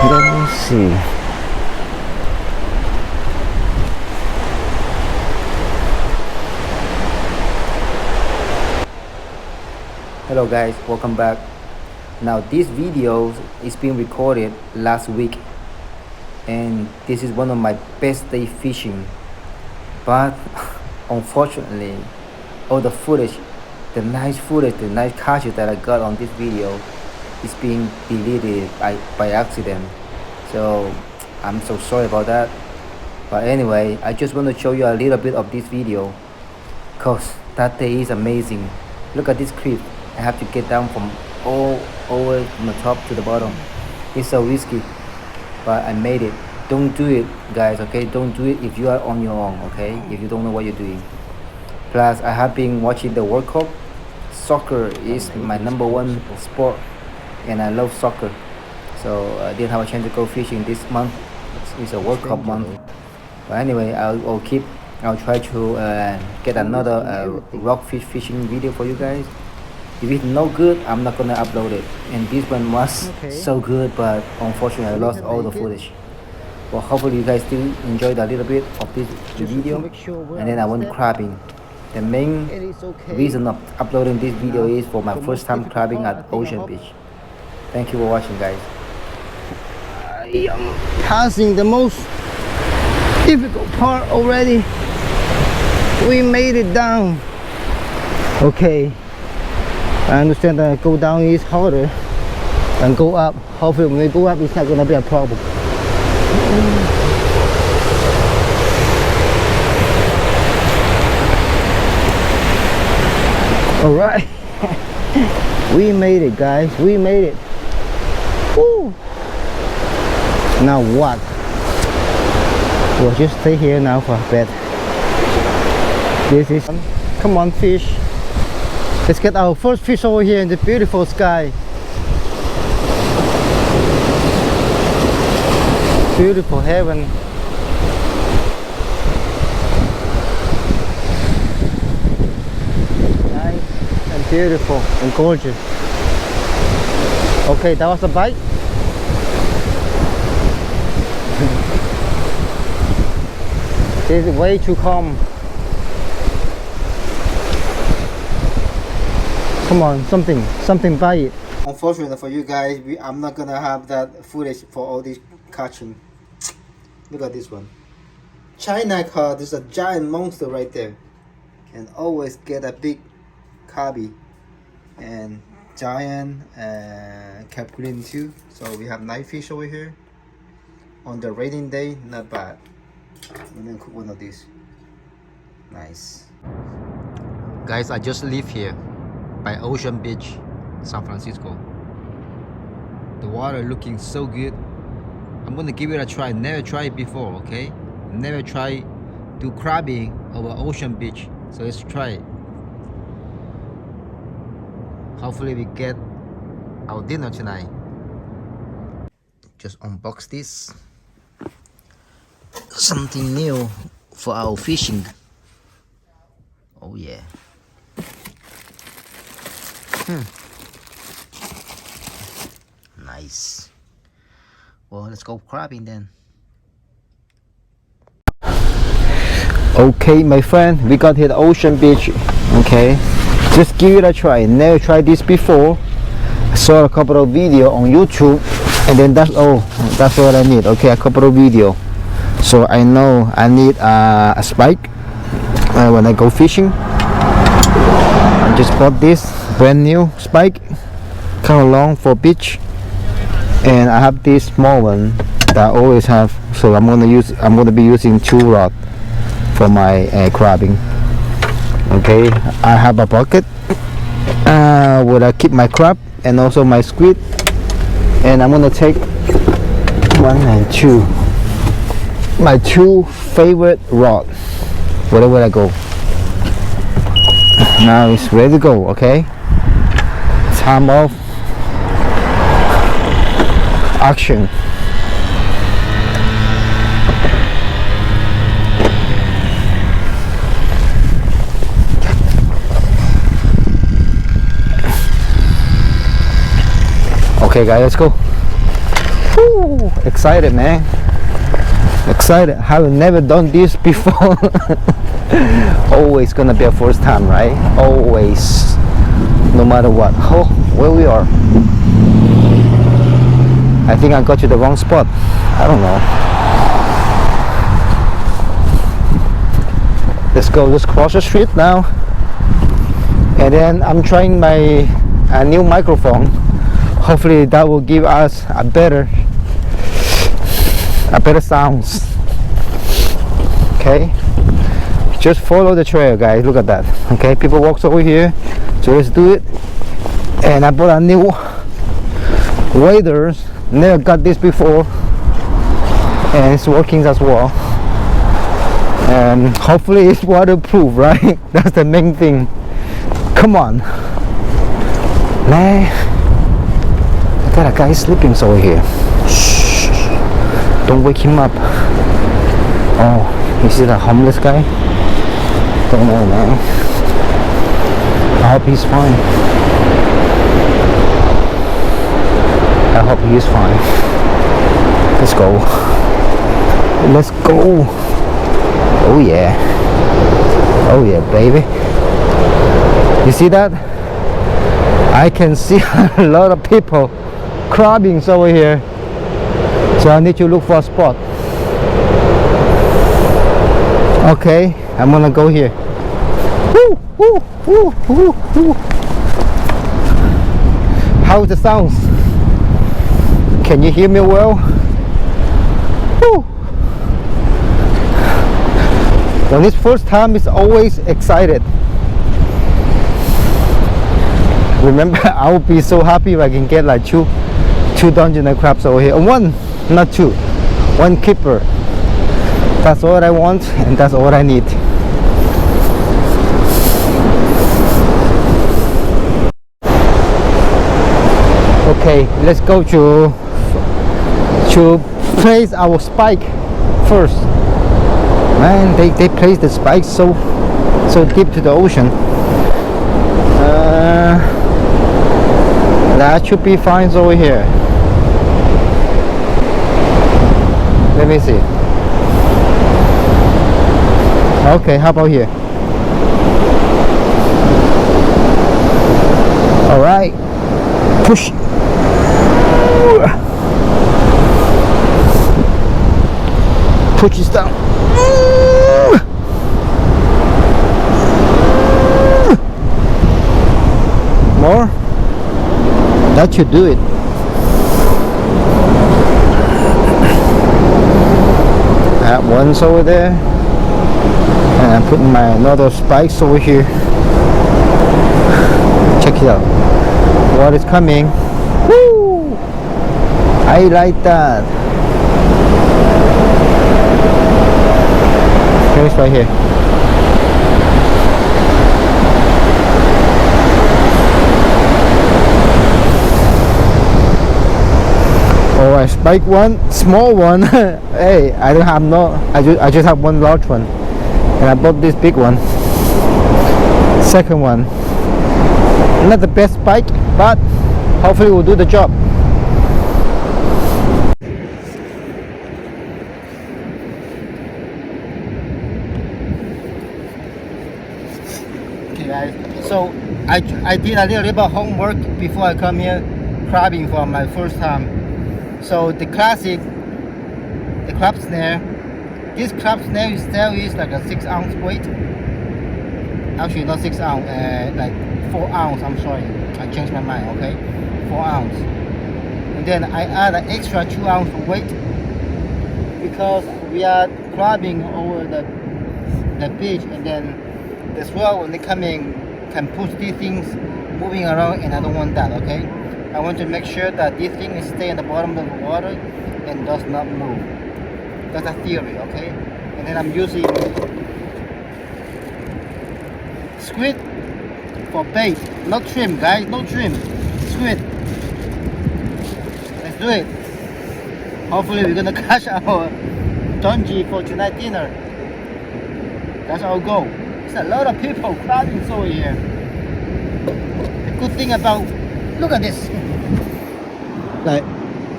Let me see. Hello guys, welcome back. Now this video is being recorded last week, and this is one of my best day fishing, but unfortunately all the footage, the nice catches that I got on this video is being deleted by accident. So I'm so sorry about that, but anyway, I just want to show you a little bit of this video because that day is amazing. Look at this cliff. I have to get down from all over from the top to the bottom. It's so risky, but I made it. Don't do it, guys, okay? Don't do it if you are on your own, okay? If you don't know what you're doing. Plus, I have been watching the World Cup. Soccer is my #1 sport, and I love soccer. So I didn't have a chance to go fishing this month. It's a World Cup month. But anyway, I'll try to get another rockfish fishing video for you guys. If it's no good, I'm not gonna upload it. And this one was so good, but unfortunately I lost all the footage. Well, hopefully you guys still enjoyed a little bit of this video. And then I went crabbing. The main reason of uploading this video is for my first time crabbing at Ocean Beach. Thank you for watching, guys. I am passing the most difficult part already. We made it down. Okay, I understand that go down is harder than go up. Hopefully when we go up, it's not gonna be a problem. All right. We made it, guys. We made it. Woo. Now what? We'll just stay here now for a bit. This is, come on, fish. Let's get our first fish over here in the beautiful sky. Beautiful heaven. Nice and beautiful and gorgeous. Okay, that was a bite. This is way too calm. Come on, something bite it. Unfortunately for you guys, I'm not gonna have that footage for all this catching. Look at this one. China cod, there's a giant monster right there. Can always get a big carby and giant capulin too. So we have nice fish over here. On the raining day, not bad. I'm gonna cook one of these. Nice. Guys, I just live here by Ocean Beach, San Francisco. The water looking so good. I'm gonna give it a try. Never tried it before, okay? Never try do crabbing over Ocean Beach. So let's try it. Hopefully we get our dinner tonight. Just unbox this. Something new for our fishing. Oh yeah. Nice. Well, let's go crabbing then. Okay, my friend, we got here at Ocean Beach. Okay, just give it a try. Never tried this before. I saw a couple of videos on YouTube, and then that's all. That's all I need. Okay, a couple of videos. So I know I need a spike when I go fishing. I just bought this brand new spike, kind of long for beach, and I have this small one that I always have. So I'm gonna be using 2 rods for my crabbing. Okay, I have a bucket where I keep my crab and also my squid, and I'm gonna take 1 and 2, my 2 favorite rod wherever I go. Now it's ready to go. Okay, time of action. Okay guys, let's go. Woo, excited, man. Excited. Have never done this before. Always gonna be a first time, right? Always, no matter what. Oh, where we are. I think I got to the wrong spot. I don't know. Let's go. Let's cross the street now. And then I'm trying my new microphone. Hopefully that will give us a better sounds. Okay, just follow the trail, guys. Look at that. Okay, people walks over here, so let's do it. And I bought a new waders. Never got this before, and it's working as well. And hopefully it's waterproof, right? That's the main thing. Come on, man. I got a guy sleeping over here. Shh. Don't wake him up. Oh, is it a homeless guy? Don't know, man. I hope he's fine. I hope he is fine. Let's go. Let's go. Oh yeah. Oh yeah, baby. You see that? I can see a lot of people crabbing over here. So I need to look for a spot. Okay, I'm gonna go here. Woo, woo, woo, woo, woo. How's the sounds? Can you hear me well? Woo. When it's first time, it's always excited. Remember, I would be so happy if I can get like two dungeon crabs over here. One, not two, one keeper. That's all I want, and that's all I need. Okay, let's go to place our spike first. Man, they place the spikes so deep to the ocean. That should be fine over here. Let me see. Okay, how about here? All right, push. Push this down. More. That should do it. That one's over there, and I'm putting my another spikes over here. Check it out. What is coming? Woo! I like that. Here's right here. Alright, spike one, small one. Hey, I don't have I just have one large one, and I bought this big one. Second one, not the best spike, but hopefully will do the job. Okay guys, so I did a little bit of homework before I come here crabbing for my first time. So the classic, the crab snare. This crab snare still is like a 6 ounce weight. Actually not 6 ounce, like 4 ounce. I'm sorry, I changed my mind. Okay, 4 ounce. And then I add an extra 2 ounce weight because we are crabbing over the beach, and then as well when they come in can push these things moving around, and I don't want that. Okay. I want to make sure that this thing stay in the bottom of the water and does not move. That's a theory, okay? And then I'm using squid for bait, not shrimp, guys, no shrimp, squid. Let's do it. Hopefully we're gonna catch our donji for tonight dinner. That's our goal. There's a lot of people crabbing over here. The good thing about, look at this. Like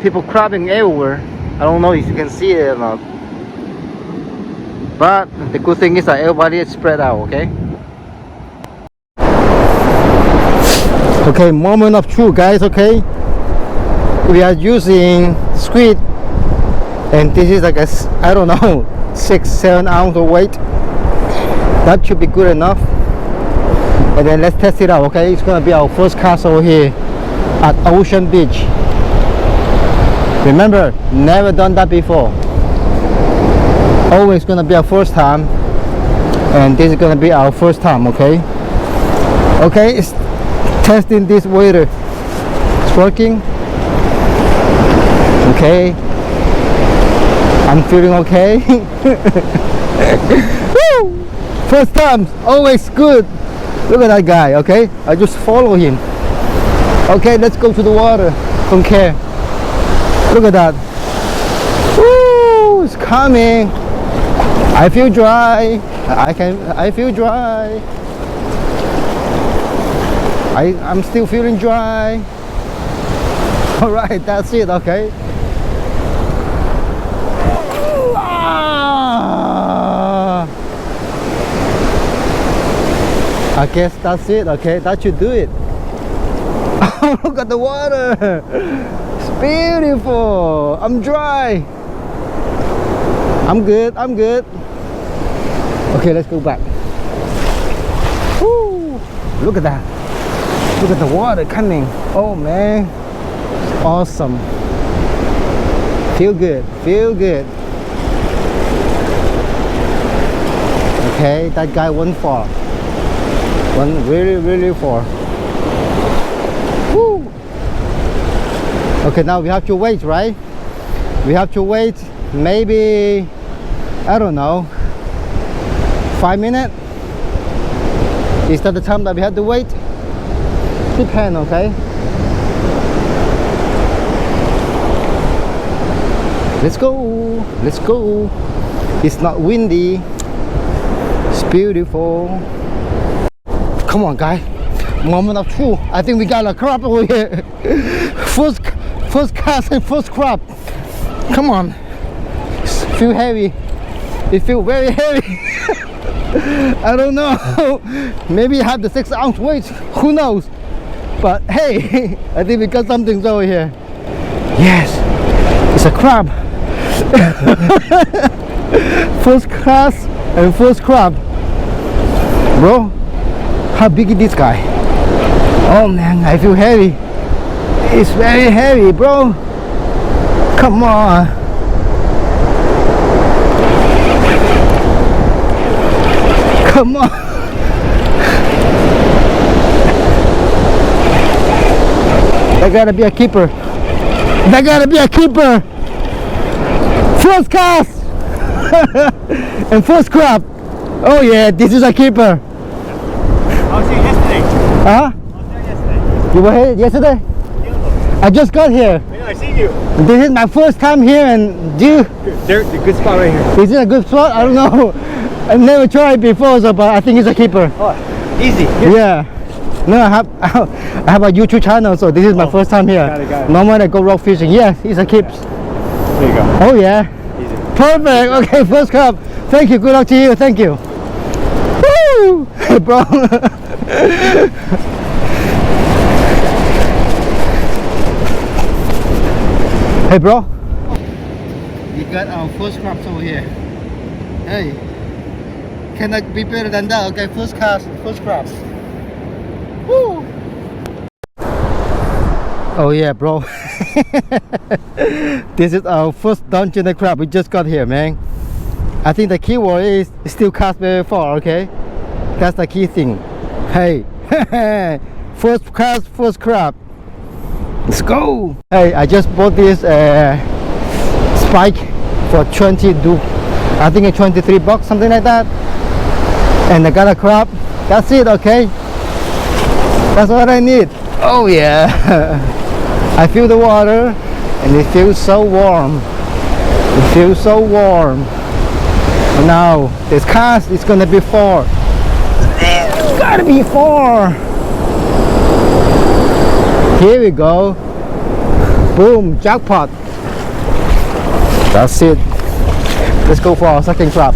people crabbing everywhere. I don't know if you can see it or not, but the good thing is that everybody is spread out. Okay. Okay, moment of truth, guys. Okay, we are using squid, and this is like a, I don't know, 6-7 ounce of weight. That should be good enough. And then let's test it out. Okay, it's gonna be our first cast over here at Ocean Beach. Remember, never done that before. Always gonna be our first time, and this is gonna be our first time. Okay. Okay, it's testing this water. It's working. Okay. I'm feeling okay. Woo! First time, always good. Look at that guy. Okay, I just follow him. Okay, let's go to the water. Don't care. Look at that. Woo! It's coming. I feel dry. I feel dry. I'm still feeling dry. All right, that's it. Okay. I guess that's it. Okay, that should do it. Oh, look at the water. It's beautiful. I'm dry. I'm good. I'm good. Okay, let's go back. Woo. Look at that. Look at the water coming. Oh man, awesome. Feel good. Feel good. Okay, that guy went far. Went really far. Woo. Okay, now we have to wait, right? We have to wait maybe, I don't know, 5 minutes. Is that the time that we have to wait? Depend, okay? Let's go. Let's go. It's not windy. It's beautiful. Come on, guy. Moment of truth. I think we got a crab over here. First cast and first crab. Come on. It feel heavy. It feel very heavy. I don't know. Maybe it have the 6 ounce weight. Who knows? But hey, I think we got something over here. Yes, it's a crab. First cast and first crab. Bro, how big is this guy? Oh man, I feel heavy. It's very heavy, bro. Come on. Come on. That gotta be a keeper. That gotta be a keeper. First cast and first crab. Oh yeah, this is a keeper. I was here yesterday. Huh? I was there yesterday. You were here yesterday? I just got here. Yeah, I seen you. This is my first time here, and There's a good spot right here. is it a good spot? I don't know. I've never tried before, so but I think it's a keeper. Oh, easy. Yeah. No, I have a YouTube channel, so this is my first time here. Got it. Normally I go rock fishing. Yes, it's a keeps. There you go. Oh yeah. Easy. Perfect. Okay, first cup. Thank you. Good luck to you. Thank you. Woo! Hey, bro. Hey, bro. We got our first crabs over here. Hey, cannot be better than that. Okay, first cast, first crabs. Woo! Oh yeah, bro. This is our first dungeon crab. We just got here, man. I think the key word is still cast very far. Okay, that's the key thing. Hey, first cast, first crab. Let's go. Hey, I just bought this spike for 22, I think it's 23 bucks, something like that. And I got a crab. That's it. Okay, that's what I need. Oh yeah. I feel the water and it feels so warm. It feels so warm. Now this cast is gonna be 4. It's gotta be 4. Here we go. Boom, jackpot. That's it. Let's go for our second crab.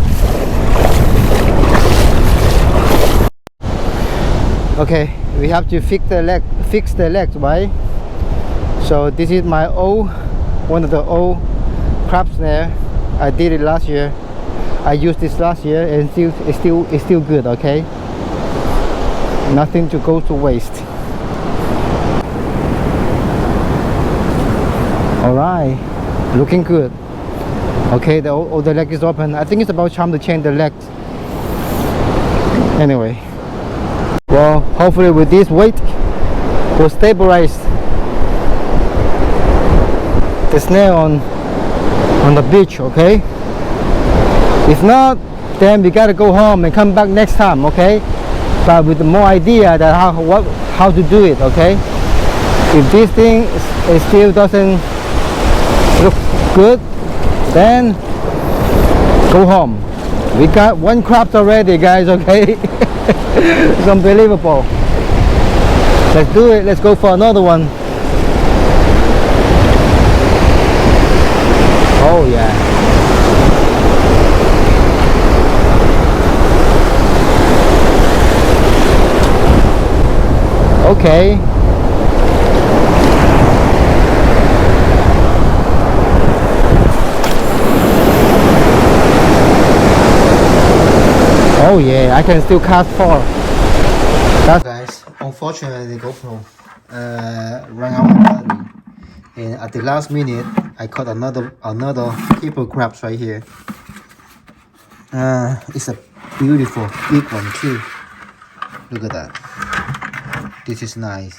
Okay, we have to fix the legs, right? So this is my one of the old crab snare. I did it last year. I used this last year and it's still good, okay? Nothing to go to waste. Alright, looking good. Okay, the leg is open. I think it's about time to change the legs. Anyway, well, hopefully with this weight we'll stabilize the snare on the beach, okay? If not, then we gotta go home and come back next time, okay? But with more idea that how to do it, okay? If this thing it still doesn't look good, then go home. We got one crab already, guys, okay? It's unbelievable. Let's do it. Let's go for another one. Oh yeah. Okay. Oh yeah, I can still cast far. That's guys, unfortunately the GoPro ran out of battery. And at the last minute I caught another keeper crabs right here. It's a beautiful big one too. Look at that. This is nice.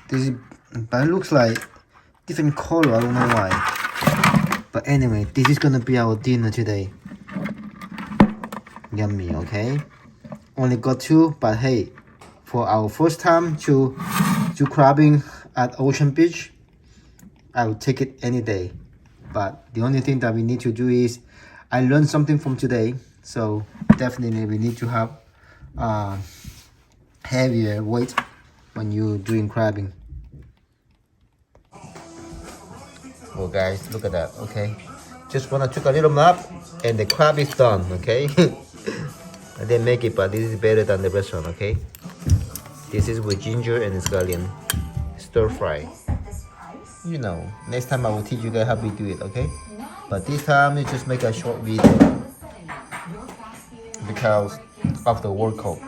But it looks like different color. I don't know why. But anyway, this is gonna be our dinner today. Yummy, okay? Only got two, but hey, for our first time to crabbing at Ocean Beach, I would take it any day. But the only thing that we need to do is, I learned something from today, so definitely we need to have heavier weight when you're doing crabbing. Oh guys, look at that, okay? Just wanna take a little nap and the crab is done, okay? I didn't make it, but this is better than the restaurant, okay? This is with ginger and scallion, stir fry. You know, next time I will teach you guys how we do it, okay? But this time we just make a short video because of the workout.